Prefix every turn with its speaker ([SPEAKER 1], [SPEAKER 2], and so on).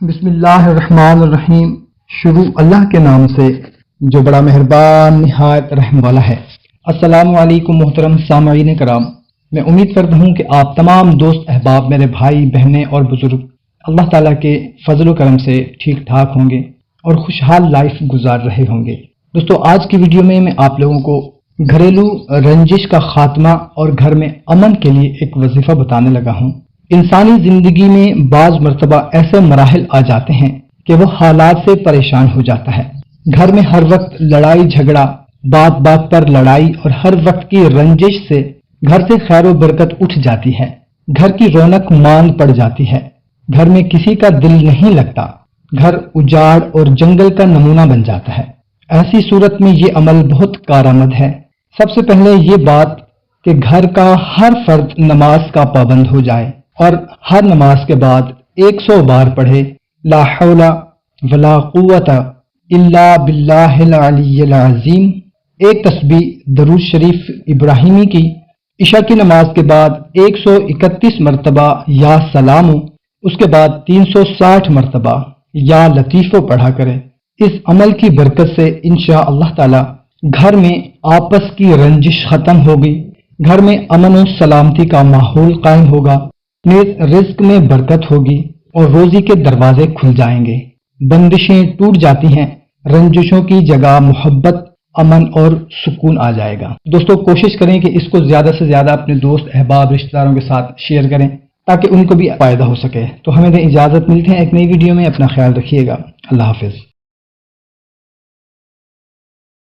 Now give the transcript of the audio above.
[SPEAKER 1] بسم اللہ الرحمن الرحیم۔ شروع اللہ کے نام سے جو بڑا مہربان نہایت رحم والا ہے۔ السلام علیکم محترم سامعین کرام، میں امید کرتا ہوں کہ آپ تمام دوست احباب، میرے بھائی بہنیں اور بزرگ اللہ تعالیٰ کے فضل و کرم سے ٹھیک ٹھاک ہوں گے اور خوشحال لائف گزار رہے ہوں گے۔ دوستو، آج کی ویڈیو میں آپ لوگوں کو گھریلو رنجش کا خاتمہ اور گھر میں امن کے لیے ایک وظیفہ بتانے لگا ہوں۔ انسانی زندگی میں بعض مرتبہ ایسے مراحل آ جاتے ہیں کہ وہ حالات سے پریشان ہو جاتا ہے۔ گھر میں ہر وقت لڑائی جھگڑا، بات بات پر لڑائی اور ہر وقت کی رنجش سے گھر سے خیر و برکت اٹھ جاتی ہے، گھر کی رونق ماند پڑ جاتی ہے، گھر میں کسی کا دل نہیں لگتا، گھر اجاڑ اور جنگل کا نمونہ بن جاتا ہے۔ ایسی صورت میں یہ عمل بہت کارآمد ہے۔ سب سے پہلے یہ بات کہ گھر کا ہر فرد نماز کا پابند ہو جائے اور ہر نماز کے بعد 100 بار پڑھے لا حول ولا قوت الا باللہ العلی العظیم، ایک تسبیح درود شریف ابراہیمی کی، عشاء کی نماز کے بعد 131 مرتبہ یا سلام، اس کے بعد 360 مرتبہ یا لطیفہ پڑھا کرے۔ اس عمل کی برکت سے انشاءاللہ تعالی گھر میں آپس کی رنجش ختم ہوگی، گھر میں امن و سلامتی کا ماحول قائم ہوگا، رزق میں برکت ہوگی اور روزی کے دروازے کھل جائیں گے، بندشیں ٹوٹ جاتی ہیں، رنجشوں کی جگہ محبت، امن اور سکون آ جائے گا۔ دوستو، کوشش کریں کہ اس کو زیادہ سے زیادہ اپنے دوست احباب رشتہ داروں کے ساتھ شیئر کریں تاکہ ان کو بھی فائدہ ہو سکے۔ تو ہمیں دیں اجازت، ملتے ہیں ایک نئی ویڈیو میں، اپنا خیال رکھیے گا، اللہ حافظ۔